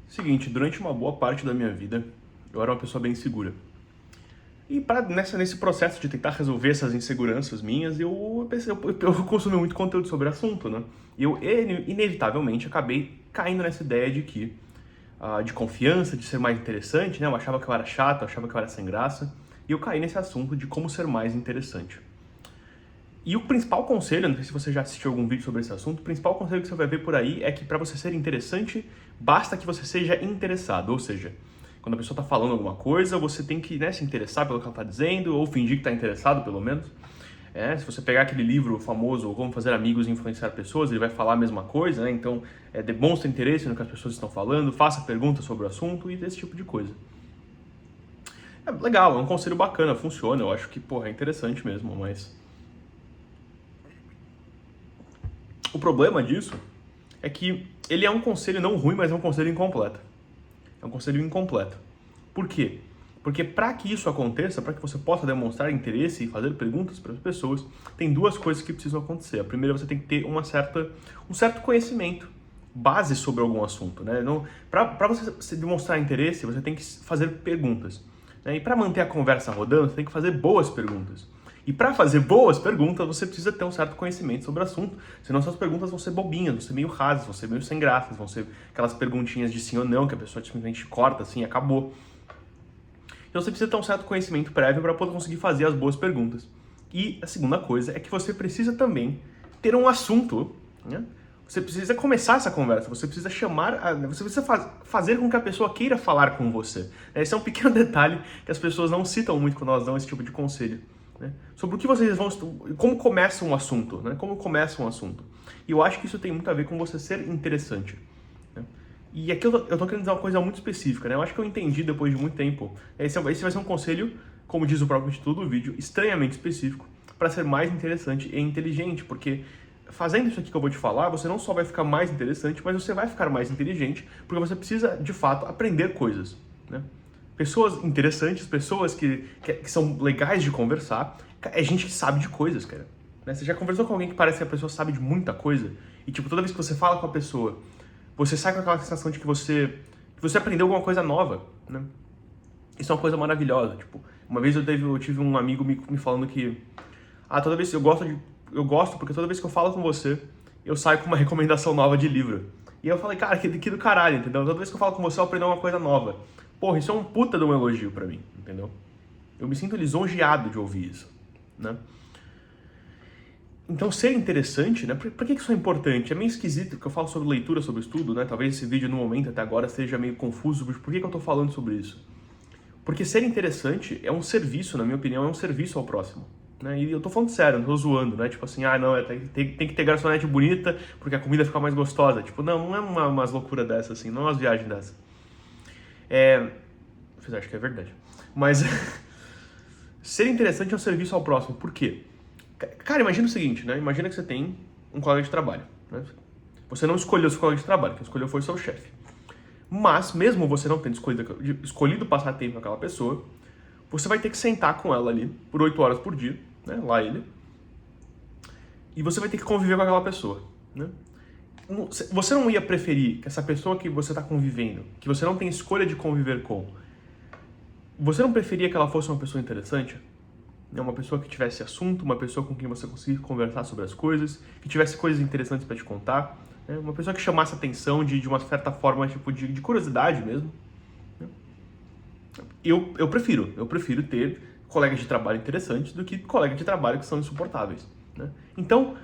Seguinte, durante uma boa parte da minha vida, eu era uma pessoa bem insegura. E nesse processo de tentar resolver essas inseguranças minhas, eu consumi muito conteúdo sobre o assunto, né? E eu, inevitavelmente, acabei caindo nessa ideia de que, de confiança, de ser mais interessante, né? Eu achava que eu era chato, eu achava que eu era sem graça. E eu caí nesse assunto de como ser mais interessante. E o principal conselho, não sei se você já assistiu algum vídeo sobre esse assunto, o principal conselho que você vai ver por aí é que para você ser interessante, basta que você seja interessado. Ou seja, quando a pessoa está falando alguma coisa, você tem que, né, se interessar pelo que ela está dizendo, ou fingir que está interessado, pelo menos. Se você pegar aquele livro famoso, Como Fazer Amigos e Influenciar Pessoas, ele vai falar a mesma coisa, né? Então, demonstre interesse no que as pessoas estão falando, faça perguntas sobre o assunto e esse tipo de coisa. É legal, é um conselho bacana, funciona, eu acho que, porra, é interessante mesmo, mas o problema disso é que ele é um conselho não ruim, mas é um conselho incompleto. É um conselho incompleto. Por quê? Porque para que isso aconteça, para que você possa demonstrar interesse e fazer perguntas para as pessoas, tem duas coisas que precisam acontecer. A primeira, você tem que ter um certo conhecimento, base sobre algum assunto, né? Para você demonstrar interesse, você tem que fazer perguntas, né? E para manter a conversa rodando, você tem que fazer boas perguntas. E para fazer boas perguntas, você precisa ter um certo conhecimento sobre o assunto, senão suas perguntas vão ser bobinhas, vão ser meio rasas, vão ser meio sem graças, vão ser aquelas perguntinhas de sim ou não, que a pessoa simplesmente corta assim e acabou. Então você precisa ter um certo conhecimento prévio para poder conseguir fazer as boas perguntas. E a segunda coisa é que você precisa também ter um assunto, né? Você precisa começar essa conversa, você precisa você precisa fazer com que a pessoa queira falar com você. Esse é um pequeno detalhe que as pessoas não citam muito quando elas dão esse tipo de conselho, né? Sobre o que vocês vão, como começa um assunto, né? Como começa um assunto. E eu acho que isso tem muito a ver com você ser interessante, né? E aqui eu tô querendo dizer uma coisa muito específica, né? Eu acho que eu entendi depois de muito tempo. Esse vai ser um conselho, como diz o próprio título do vídeo, extremamente específico para ser mais interessante e inteligente, porque fazendo isso aqui que eu vou te falar, você não só vai ficar mais interessante, mas você vai ficar mais inteligente, porque você precisa, de fato, aprender coisas, né? Pessoas interessantes, pessoas que são legais de conversar, é gente que sabe de coisas, cara. Né? Você já conversou com alguém que parece que a pessoa sabe de muita coisa? E, tipo, toda vez que você fala com a pessoa, você sai com aquela sensação de que você aprendeu alguma coisa nova, né? Isso é uma coisa maravilhosa. Tipo, uma vez eu tive um amigo me falando que toda vez eu gosto porque toda vez que eu falo com você, eu saio com uma recomendação nova de livro. E eu falei, cara, que do caralho, entendeu? Toda vez que eu falo com você, eu aprendo uma coisa nova. Porra, isso é um puta de um elogio pra mim, entendeu? Eu me sinto lisonjeado de ouvir isso, né? Então, ser interessante, né? Por que isso é importante? É meio esquisito, porque eu falo sobre leitura, sobre estudo, né? Talvez esse vídeo, no momento, até agora, seja meio confuso, mas por que eu tô falando sobre isso? Porque ser interessante é um serviço, na minha opinião, é um serviço ao próximo, né? E eu tô falando sério, não tô zoando, né? Tipo assim, não, tem que ter garçonete bonita porque a comida fica mais gostosa. Tipo, não é umas loucuras dessas, assim, não é umas viagens dessas. Vocês acham que é verdade. Mas ser interessante é um serviço ao próximo. Por quê? Cara, imagina o seguinte, né? Imagina que você tem um colega de trabalho, né? Você não escolheu seu colega de trabalho, quem escolheu foi o seu chefe. Mas, mesmo você não tendo escolhido passar tempo com aquela pessoa, você vai ter que sentar com ela ali por 8 horas por dia, né? Lá ele. E você vai ter que conviver com aquela pessoa, né? Você não ia preferir que essa pessoa que você está convivendo, que você não tem escolha de conviver com, você não preferia que ela fosse uma pessoa interessante? Uma pessoa que tivesse assunto, uma pessoa com quem você conseguisse conversar sobre as coisas, que tivesse coisas interessantes para te contar, né? Uma pessoa que chamasse atenção de uma certa forma, tipo, de curiosidade mesmo, né? Eu prefiro ter colegas de trabalho interessantes do que colegas de trabalho que são insuportáveis, né? Então,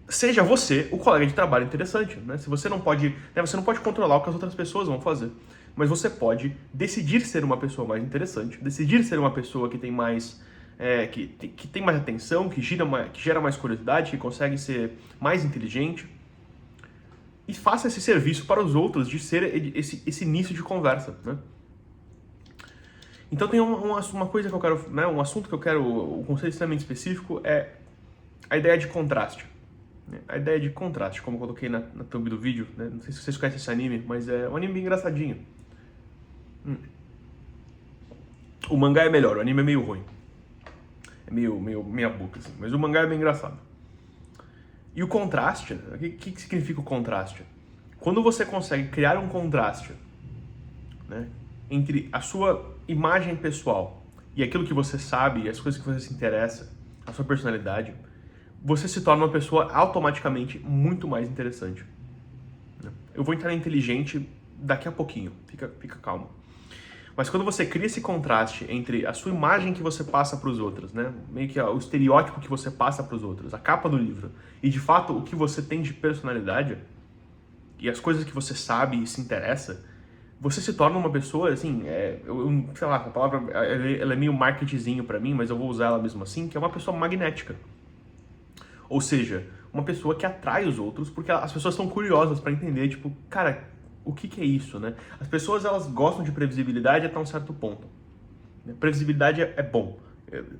seja você o colega de trabalho interessante, né? Se você não pode, né, você não pode controlar o que as outras pessoas vão fazer, mas você pode decidir ser uma pessoa mais interessante, decidir ser uma pessoa que tem mais que tem mais atenção, que gera mais curiosidade, que consegue ser mais inteligente, e faça esse serviço para os outros de ser esse início de conversa, né? Então tem uma coisa que eu quero, né, um assunto que eu quero, um conceito extremamente específico é a ideia de contraste. A ideia de contraste, como eu coloquei na thumb do vídeo, né? Não sei se vocês conhecem esse anime, mas é um anime bem engraçadinho. O mangá é melhor, o anime é meio ruim. É meio meia boca, assim. Mas o mangá é bem engraçado. E o contraste, né? O que significa o contraste? Quando você consegue criar um contraste né, entre a sua imagem pessoal e aquilo que você sabe, as coisas que você se interessa, a sua personalidade, você se torna uma pessoa automaticamente muito mais interessante. Eu vou entrar em inteligente daqui a pouquinho, fica calmo. Mas quando você cria esse contraste entre a sua imagem que você passa para os outros, né, meio que o estereótipo que você passa para os outros, a capa do livro, e de fato o que você tem de personalidade, e as coisas que você sabe e se interessa, você se torna uma pessoa, assim, sei lá, a palavra ela é meio marketingzinho pra mim, mas eu vou usar ela mesmo assim, que é uma pessoa magnética. Ou seja, uma pessoa que atrai os outros, porque as pessoas estão curiosas pra entender, tipo, cara, o que é isso, né? As pessoas, elas gostam de previsibilidade até um certo ponto. Previsibilidade é bom.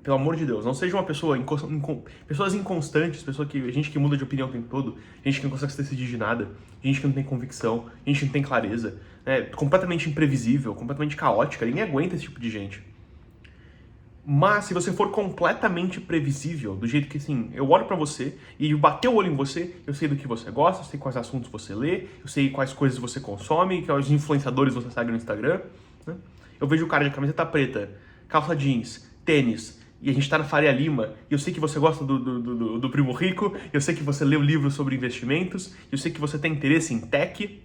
Pelo amor de Deus, não seja uma pessoa... pessoas inconstantes, gente que muda de opinião o tempo todo, gente que não consegue se decidir de nada, gente que não tem convicção, gente que não tem clareza, né, completamente imprevisível, completamente caótica, ninguém aguenta esse tipo de gente. Mas se você for completamente previsível, do jeito que, assim, eu olho pra você e bater o olho em você, eu sei do que você gosta, eu sei quais assuntos você lê, eu sei quais coisas você consome, quais influenciadores você segue no Instagram, né? Eu vejo o cara de camiseta preta, calça jeans, tênis, e a gente tá na Faria Lima, e eu sei que você gosta do Primo Rico, eu sei que você lê o livro sobre investimentos, eu sei que você tem interesse em tech.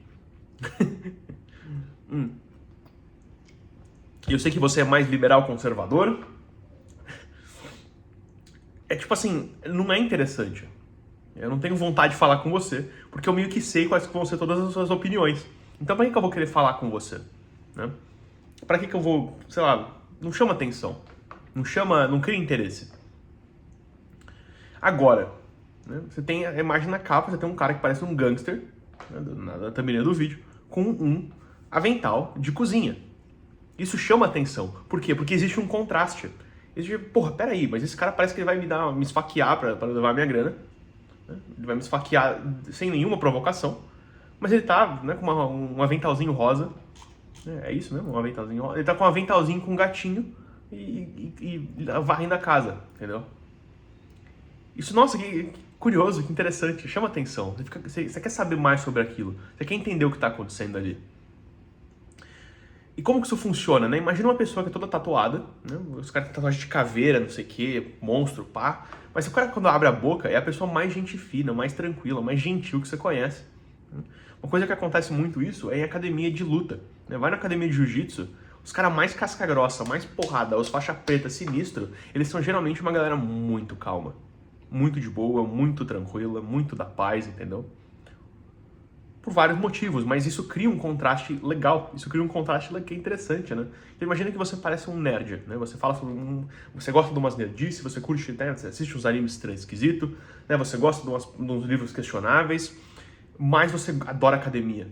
Eu sei que você é mais liberal conservador. É tipo assim, não é interessante. Eu não tenho vontade de falar com você, porque eu meio que sei quais vão ser todas as suas opiniões. Então pra que eu vou querer falar com você? Né? Pra que eu vou, sei lá, não chama atenção. Não cria interesse. Agora, né, você tem a imagem na capa, você tem um cara que parece um gangster, né, na thumbnail do vídeo, com um avental de cozinha. Isso chama atenção. Por quê? Porque existe um contraste. Porra, peraí, mas esse cara parece que ele vai me esfaquear pra levar a minha grana. Né? Ele vai me esfaquear sem nenhuma provocação. Mas ele tá, né, com um aventalzinho rosa. É isso mesmo, um aventalzinho rosa. Ele tá com um aventalzinho com um gatinho e varrendo a casa, entendeu? Isso, nossa, que curioso, que interessante, chama atenção. Você quer saber mais sobre aquilo. Você quer entender o que tá acontecendo ali. E como que isso funciona, né? Imagina uma pessoa que é toda tatuada, né? Os caras têm tatuagem de caveira, não sei o que, monstro, pá. Mas o cara, quando abre a boca, é a pessoa mais gente fina, mais tranquila, mais gentil que você conhece. Uma coisa que acontece muito isso é em academia de luta. Né? Vai na academia de jiu-jitsu, os caras mais casca grossa, mais porrada, os faixa preta, sinistro, eles são geralmente uma galera muito calma. Muito de boa, muito tranquila, muito da paz, entendeu? Por vários motivos, mas isso cria um contraste legal, isso cria um contraste que é interessante, né? Então, imagina que você parece um nerd, né? Você fala sobre você gosta de umas nerdices, você curte, né? Você assiste uns animes esquisitos, né? Você gosta de uns livros questionáveis, mas você adora academia.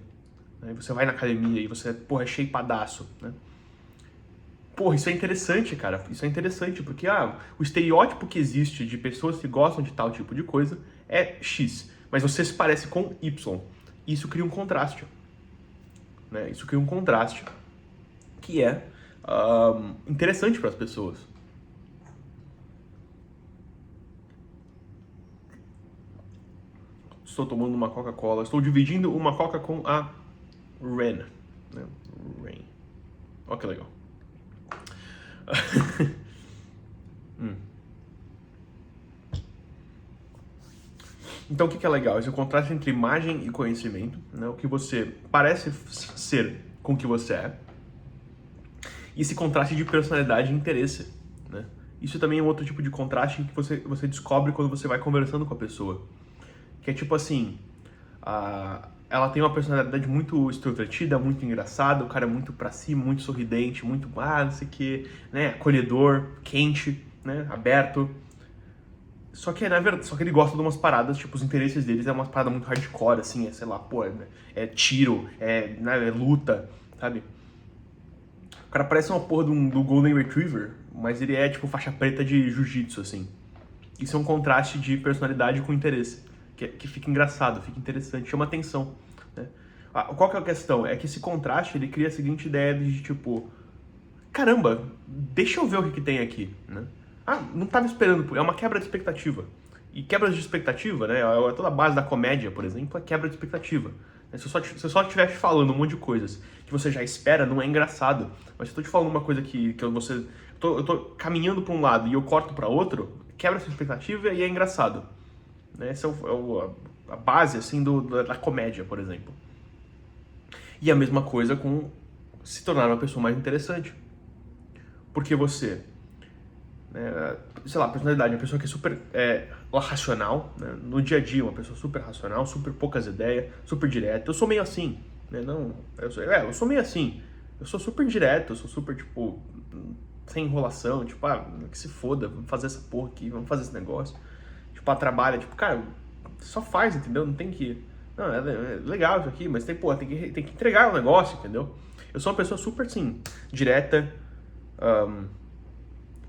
Né? Você vai na academia e você, porra, é shapeadaço, né? Porra, isso é interessante, cara. Isso é interessante, porque o estereótipo que existe de pessoas que gostam de tal tipo de coisa é X, mas você se parece com Y. Isso cria um contraste. Né? Isso cria um contraste que é interessante para as pessoas. Estou tomando uma Coca-Cola. Estou dividindo uma Coca com a Ren. Né? Ren. Olha que legal. Então o que é legal? Esse contraste entre imagem e conhecimento, né? O que você parece ser com o que você é, e esse contraste de personalidade e interesse. Né? Isso também é um outro tipo de contraste que você descobre quando você vai conversando com a pessoa. Que é tipo assim, ela tem uma personalidade muito extrovertida, muito engraçada, o cara é muito pra si, muito sorridente, muito, não sei o que, né? Acolhedor, quente, né? Aberto. Só que, na verdade, ele gosta de umas paradas, tipo, os interesses deles é uma parada muito hardcore, assim, sei lá, pô, é tiro, né, é luta, sabe? O cara parece uma porra do Golden Retriever, mas ele é, tipo, faixa preta de jiu-jitsu, assim. Isso é um contraste de personalidade com interesse, que fica engraçado, fica interessante, chama atenção, né? Qual que é a questão? É que esse contraste, ele cria a seguinte ideia de, tipo, caramba, deixa eu ver o que tem aqui, né? Não estava esperando, é uma quebra de expectativa. E quebra de expectativa, né, é toda a base da comédia, por exemplo, é quebra de expectativa. Se eu só estiver falando um monte de coisas que você já espera, não é engraçado. Mas se eu tô te falando uma coisa que eu tô caminhando para um lado e eu corto para outro, quebra a sua expectativa e é engraçado. Né? Essa a base, assim, da comédia, por exemplo. E a mesma coisa com se tornar uma pessoa mais interessante. Porque você, né, sei lá, personalidade, uma pessoa que é super racional, né, no dia a dia, uma pessoa super racional, super poucas ideias, super direta. Eu sou meio assim, né? Não, eu sou meio assim. Eu sou super direto, eu sou super, tipo, sem enrolação, tipo, que se foda, vamos fazer essa porra aqui, vamos fazer esse negócio. Tipo, trabalha, tipo, cara, só faz, entendeu? Não tem que... Não, é legal isso aqui, mas tem que entregar o negócio, entendeu? Eu sou uma pessoa super, assim, direta,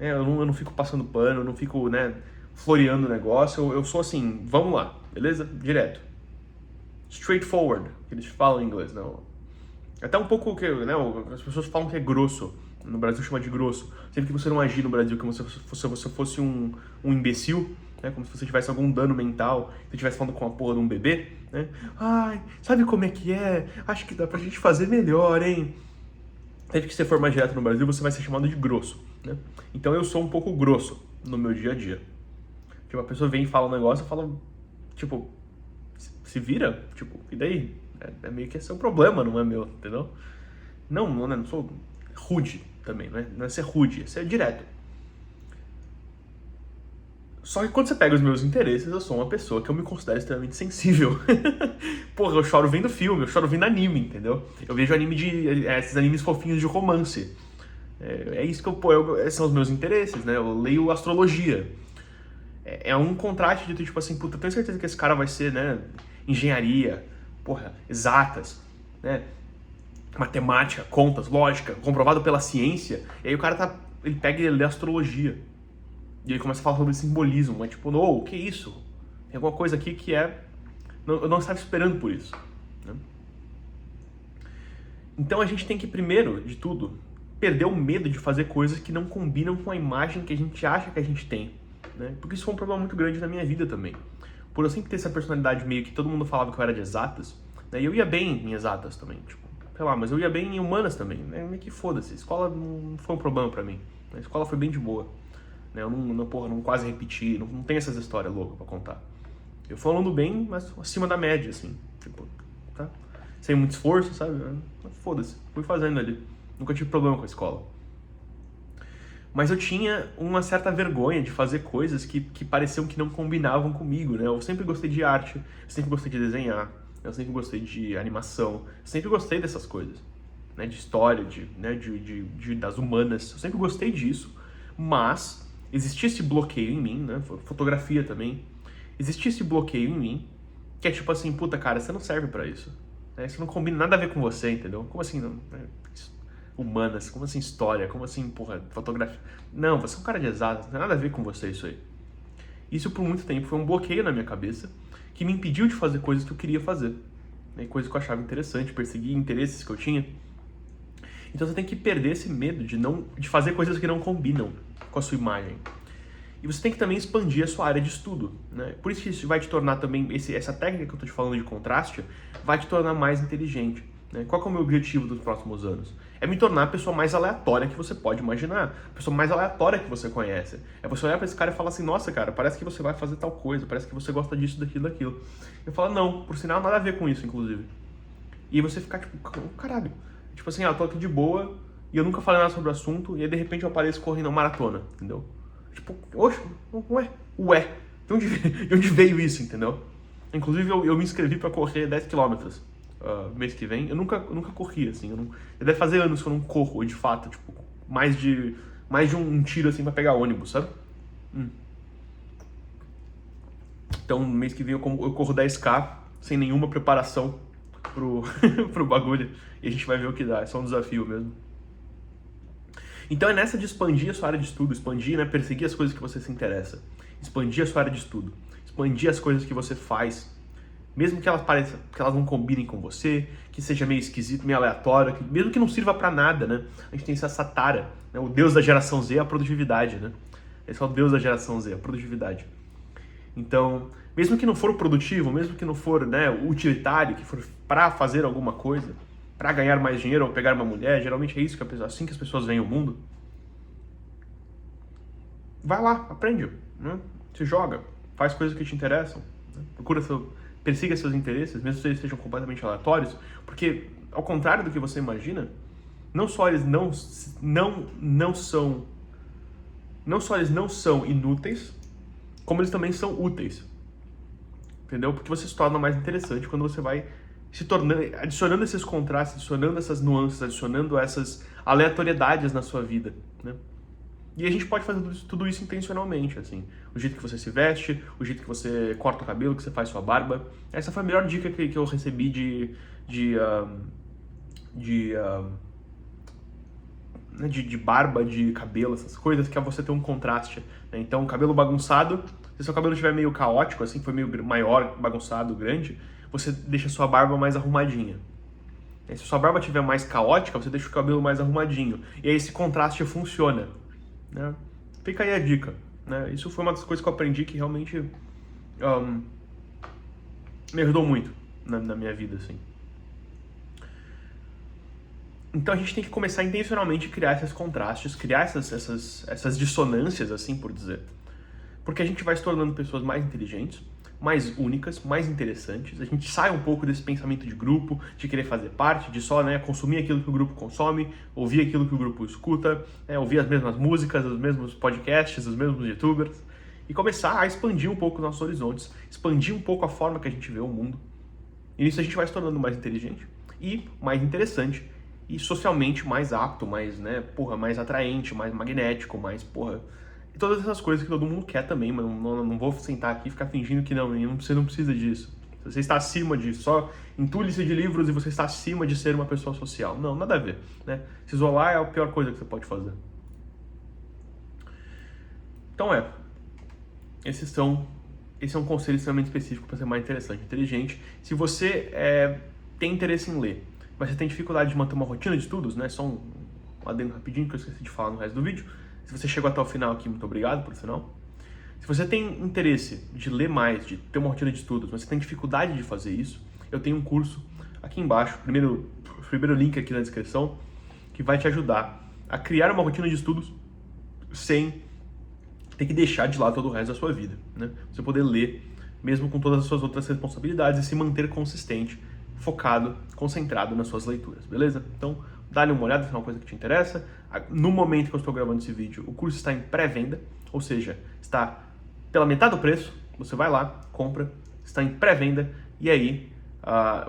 eu não fico passando pano, eu não fico, né, floreando o negócio, eu sou assim, vamos lá, beleza? Direto. Straightforward, que eles falam em inglês, não. Até um pouco que, né, as pessoas falam que é grosso. No Brasil chama de grosso. Sempre que você não agir no Brasil como se você fosse um imbecil, né, como se você tivesse algum dano mental, se você estivesse falando com a porra de um bebê, né? Ai, sabe como é que é? Acho que dá pra gente fazer melhor, hein? Sempre que você for mais direto no Brasil, você vai ser chamado de grosso, né? Então eu sou um pouco grosso no meu dia a dia. Tipo, a pessoa vem e fala um negócio, eu falo, tipo, se vira, tipo, e daí? É meio que esse é o problema, não é meu, entendeu? Não sou rude também, não é ser rude, é ser direto. Só que quando você pega os meus interesses, eu sou uma pessoa que eu me considero extremamente sensível. Porra, eu choro vendo filme, eu choro vendo anime, entendeu? Eu vejo anime esses animes fofinhos de romance. É isso que são os meus interesses, né? Eu leio astrologia. É um contraste de tipo assim, puta, eu tenho certeza que esse cara vai ser, né, engenharia, porra, exatas, né, matemática, contas, lógica, comprovado pela ciência. E aí o cara ele pega e ele lê astrologia. E aí começa a falar sobre simbolismo, mas tipo, o que é isso? Tem alguma coisa aqui que eu não estava esperando por isso, né? Então a gente tem que, primeiro de tudo, perder o medo de fazer coisas que não combinam com a imagem que a gente acha que a gente tem, né? Porque isso foi um problema muito grande na minha vida também. Por eu sempre ter essa personalidade meio que todo mundo falava que eu era de exatas, né? E eu ia bem em exatas também, tipo, sei lá, mas eu ia bem em humanas também, né? Meio que foda-se, a escola não foi um problema pra mim, a escola foi bem de boa, né? Eu não quase repeti, não tem essas histórias loucas pra contar. Eu fui um aluno bem, mas acima da média, assim, tipo, tá? Sem muito esforço, sabe? Foda-se, fui fazendo ali. Nunca tive problema com a escola. Mas eu tinha uma certa vergonha de fazer coisas que pareciam que não combinavam comigo, né? Eu sempre gostei de arte, eu sempre gostei de desenhar, eu sempre gostei de animação, eu sempre gostei dessas coisas, né? De história, das humanas, eu sempre gostei disso. Mas existia esse bloqueio em mim, né? Fotografia também. Existia esse bloqueio em mim, que é tipo assim, puta cara, você não serve pra isso. Isso não combina nada a ver com você, entendeu? Como assim, não? Humanas, como assim história, como assim, porra, fotografia. Não, você é um cara de exatas, não tem nada a ver com você isso aí. Isso por muito tempo foi um bloqueio na minha cabeça que me impediu de fazer coisas que eu queria fazer, né? Coisas que eu achava interessante, perseguir interesses que eu tinha. Então você tem que perder esse medo de fazer coisas que não combinam com a sua imagem. E você tem que também expandir a sua área de estudo, né? Por isso que isso vai te tornar também, essa técnica que eu estou te falando de contraste, vai te tornar mais inteligente, né? Qual que é o meu objetivo dos próximos anos? É me tornar a pessoa mais aleatória que você pode imaginar, a pessoa mais aleatória que você conhece. É você olhar para esse cara e falar assim, nossa cara, parece que você vai fazer tal coisa, parece que você gosta disso, daquilo. Eu falo, não, por sinal, nada a ver com isso, inclusive. E aí você ficar tipo, caralho, tipo assim, eu tô aqui de boa e eu nunca falei nada sobre o assunto e aí de repente eu apareço correndo uma maratona, entendeu? Tipo, oxe, ué, de onde veio isso, entendeu? Inclusive eu me inscrevi pra correr 10 km mês que vem. Eu nunca corri, assim, deve fazer anos que eu não corro, de fato, tipo, mais de um tiro, assim, pra pegar ônibus, sabe? Então, mês que vem eu corro 10K sem nenhuma preparação pro bagulho. E a gente vai ver o que dá, é só um desafio mesmo. Então é nessa de expandir a sua área de estudo, expandir, né, perseguir as coisas que você se interessa, expandir a sua área de estudo, expandir as coisas que você faz, mesmo que elas pareçam, que elas não combinem com você, que seja meio esquisito, meio aleatório, mesmo que não sirva pra nada, né? A gente tem essa tara, né? O deus da geração Z é a produtividade, né? Esse é o deus da geração Z, a produtividade. Então, Mesmo que não for produtivo, mesmo que não for, né, utilitário, que for para fazer alguma coisa, para ganhar mais dinheiro ou pegar uma mulher, geralmente é isso que assim que as pessoas veem o mundo. Vai lá, aprende, né? Se joga, faz coisas que te interessam, né? Persiga seus interesses, mesmo que eles sejam completamente aleatórios, porque ao contrário do que você imagina, não só eles não são inúteis, como eles também são úteis. Entendeu? Porque você se torna mais interessante quando você vai se tornando, adicionando esses contrastes, adicionando essas nuances, adicionando essas aleatoriedades na sua vida, né? E a gente pode fazer tudo isso intencionalmente, assim. O jeito que você se veste, o jeito que você corta o cabelo, que você faz sua barba. Essa foi a melhor dica que eu recebi de barba, de cabelo, essas coisas, que é você ter um contraste, né? Então, cabelo bagunçado, se seu cabelo estiver meio caótico, assim, foi meio maior, bagunçado, grande, você deixa sua barba mais arrumadinha. E se sua barba estiver mais caótica, você deixa o cabelo mais arrumadinho. E aí esse contraste funciona, né? Fica aí a dica, né? Isso foi uma das coisas que eu aprendi que realmente me ajudou muito na minha vida, assim. Então a gente tem que começar intencionalmente a criar esses contrastes, criar essas dissonâncias, assim por dizer. Porque a gente vai se tornando pessoas mais inteligentes, mais únicas, mais interessantes. A gente sai um pouco desse pensamento de grupo, de querer fazer parte, de só, né, consumir aquilo que o grupo consome, ouvir aquilo que o grupo escuta, né, ouvir as mesmas músicas, os mesmos podcasts, os mesmos youtubers, e começar a expandir um pouco os nossos horizontes, expandir um pouco a forma que a gente vê o mundo. E nisso a gente vai se tornando mais inteligente e mais interessante e socialmente mais apto, mais, né, mais atraente, mais magnético, mais, e todas essas coisas que todo mundo quer também, mas não vou sentar aqui e ficar fingindo que você não precisa disso. Você está acima disso, só entule-se de livros e você está acima de ser uma pessoa social. Não, nada a ver, né? Se isolar é a pior coisa que você pode fazer. Então esse é um conselho extremamente específico para ser mais interessante, inteligente. Se você tem interesse em ler, mas você tem dificuldade de manter uma rotina de estudos, né? Só um adendo rapidinho que eu esqueci de falar no resto do vídeo. Se você chegou até o final aqui, muito obrigado por sinal. Se você tem interesse de ler mais, de ter uma rotina de estudos, mas você tem dificuldade de fazer isso, eu tenho um curso aqui embaixo, primeiro link aqui na descrição, que vai te ajudar a criar uma rotina de estudos sem ter que deixar de lado todo o resto da sua vida, né? Você poder ler, mesmo com todas as suas outras responsabilidades, e se manter consistente, focado, concentrado nas suas leituras, beleza? Então, dá-lhe uma olhada se é uma coisa que te interessa. No momento que eu estou gravando esse vídeo, o curso está em pré-venda, ou seja, está pela metade do preço. Você vai lá, compra, está em pré-venda e aí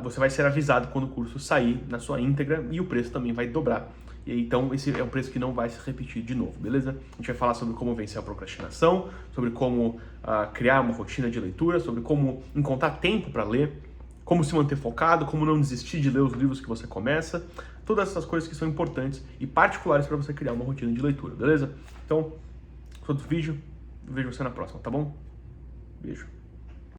você vai ser avisado quando o curso sair na sua íntegra e o preço também vai dobrar. E aí, então esse é um preço que não vai se repetir de novo, beleza? A gente vai falar sobre como vencer a procrastinação, sobre como criar uma rotina de leitura, sobre como encontrar tempo para ler, como se manter focado, como não desistir de ler os livros que você começa, todas essas coisas que são importantes e particulares para você criar uma rotina de leitura, beleza? Então, outro vídeo, eu vejo você na próxima, tá bom? Beijo.